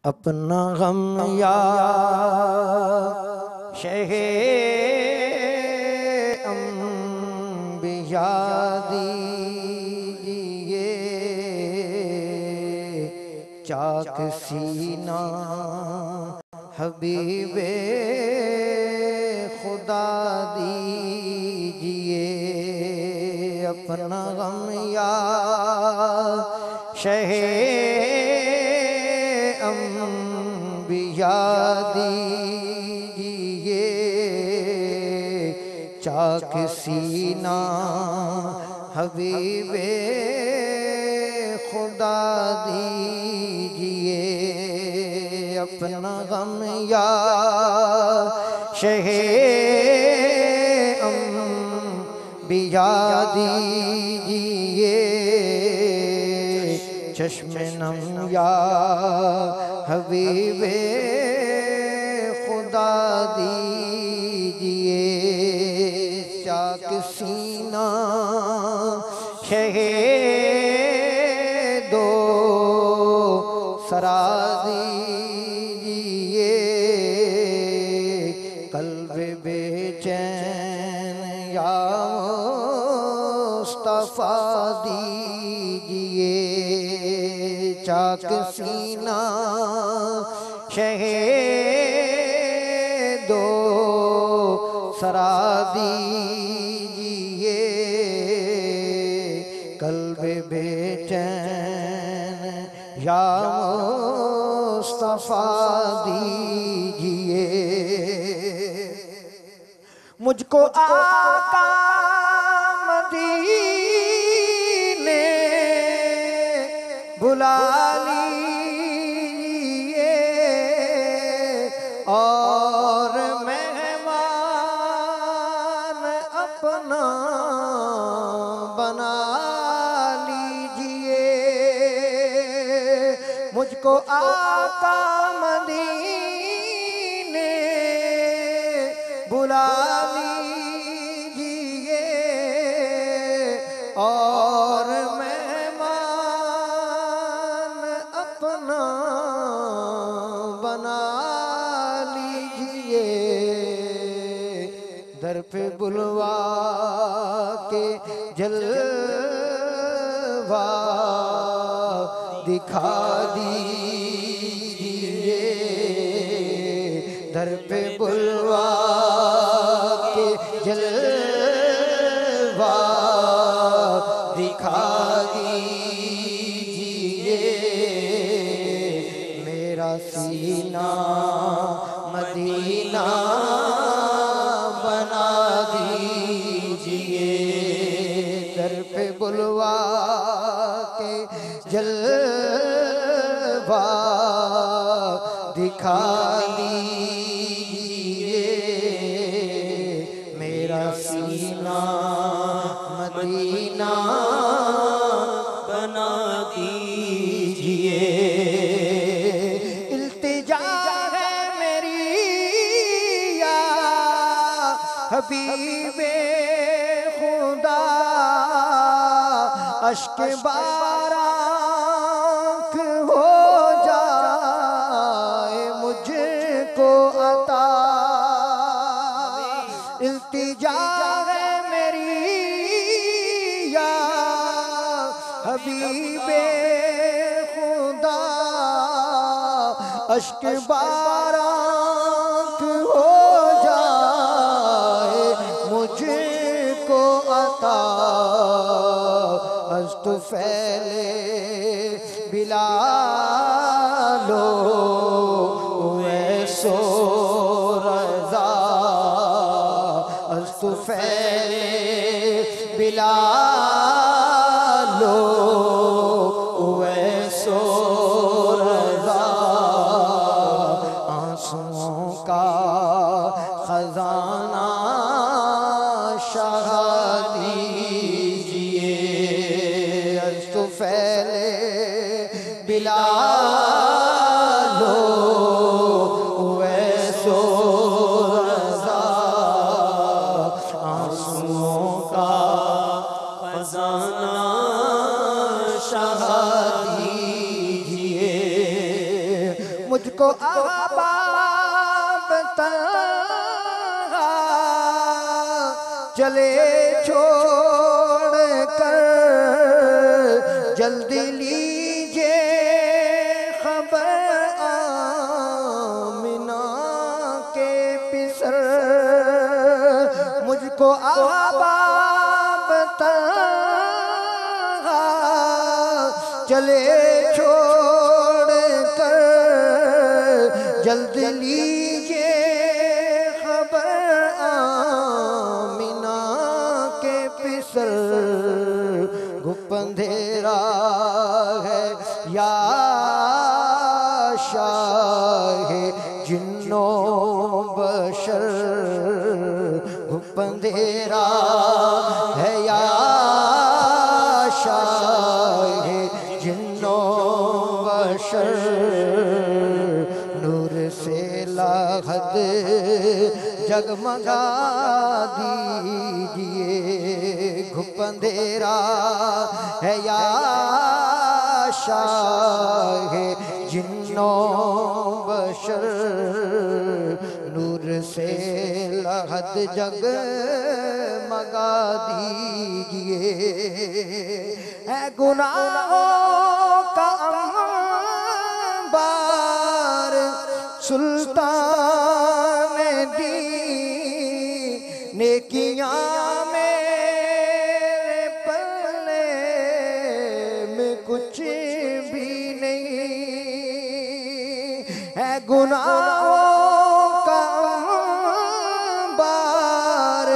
अपना गम या शहे अम्बिया दीजिए, चाक सीना हबीबे खुदा दीजिए। अपना गम या शहे अम्बिया दीजिए, चाक सीना हबीबे खुदा दीजिए। अपना गम या शहे अम्बिया दीजिए, चश्मे नम या हबीबे खुदा दीजिए। चाक सीना शहे दो सरा दीजिए, कल्ब बेचैन या मुस्तफा दीजिए। चाक सीना शहे दो सरा दीजिए, कल्ब बेचैन या मुस्तफा दीजिए। मुझको आका मदीने बुला लीजिए, और मेहमान अपना बना लीजिए। मुझको आका मदीने बुला लीजिए, और मेहमान अपना बना लीजिए। दर पे बुलवा के जलवा दिखा दीजिए, दर पे बुलवा के जलवा दिखा दीजिए। मेरा सीना मदीना बना दीजिए, दर पे बुलवा के जलवा दिखा दीजिए। मेरा सीना मदीना बना दीजिए। इल्तिजा है मेरी या हबीबे खुदा, अश्क बाराख हो जाए मुझको अता। इल्तिजा है मेरी या हबीबे खुदा, अश्क बाराख हो जाए मुझको अता। अस्त फैले बिलालो वैसो रज़ा, अस्त फैले बिलालो वैसो रज़ा। आंसुओं का खजाना शाह दीजिए, अस्त फैले बिलालो वैसो रज़ा। आंसुओं का खजाना मुझको अहबाब तन्हा चले छोड़ कर, जल्दी लीजिए खबर आमिना के पिसर। मुझको अहबाब तन्हा चले छोड़ कर, जल्दी लीजिए खबर आमिना के पिसर। घुप अंधेरा है या शाहे जिन्नो बशर, घुप अंधेरा है या शाहे जिन्नो बशर। नूर से लहद जगमगा दीजिए, घुप अंधेरा है या शाहे जिन्नो बशर। नूर से लहद जगमगा दीजिए। है गुनाहों का अंबार सुल्तान दी, नेकियां मेरे पल्ले में कुछ भी नहीं। है गुनाहों का अंबार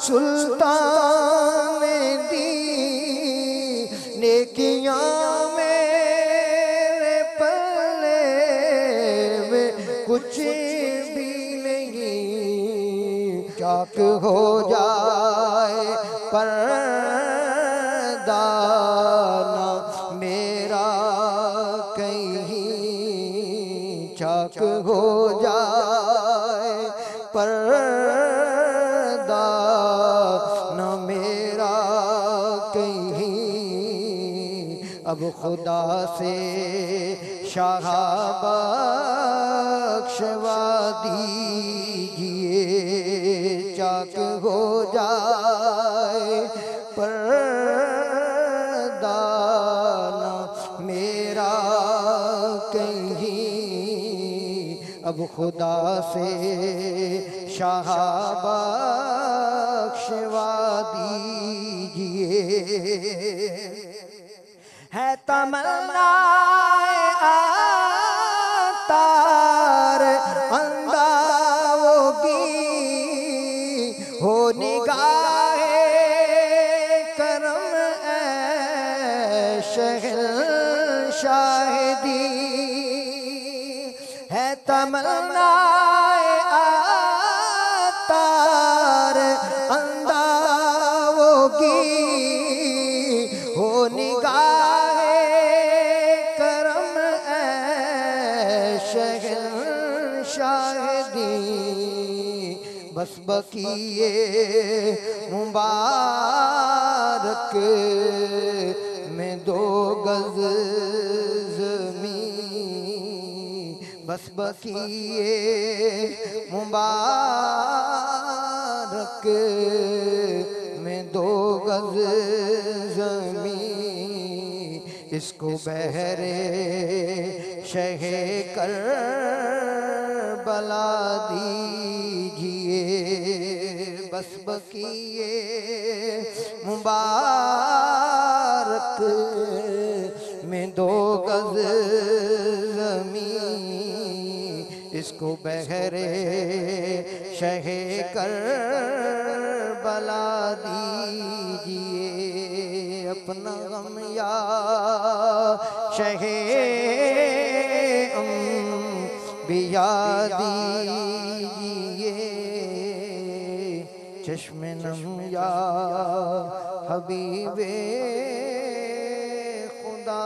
सुल्तान दी, नेकियां मेरे पल्ले में कुछ भी नहीं। चाक हो जाए पर्दा ना मेरा कहीं, चाक हो जाए पर्दा ना मेरा कहीं। अब खुदा से शाह बख्शवा दीजिए, चाक हो जाए पर्दा ना मेरा कहीं। अब खुदा से शाह बख्शवा दीजिए। है तमन्नाए आतार अंदावोगी, हो निगाहे करम ए शहंशाही। है तमन्नाए आतार अंदावोगी, हो निगाहे करम ए शहंशाही। बस बकिए मुबारक में 2 गज ज़मीं, बस बकिए मुबारक में 2 गज ज़मीं। इसको बहरे शहे करबला दीजिए। बस बकिए मुबारक में 2 गज ज़मीं। इसको बहरे शहे करबला दीजिए। अपना गम या शहे बिया दीजिए, चश्मे नम या हबीबे खुदा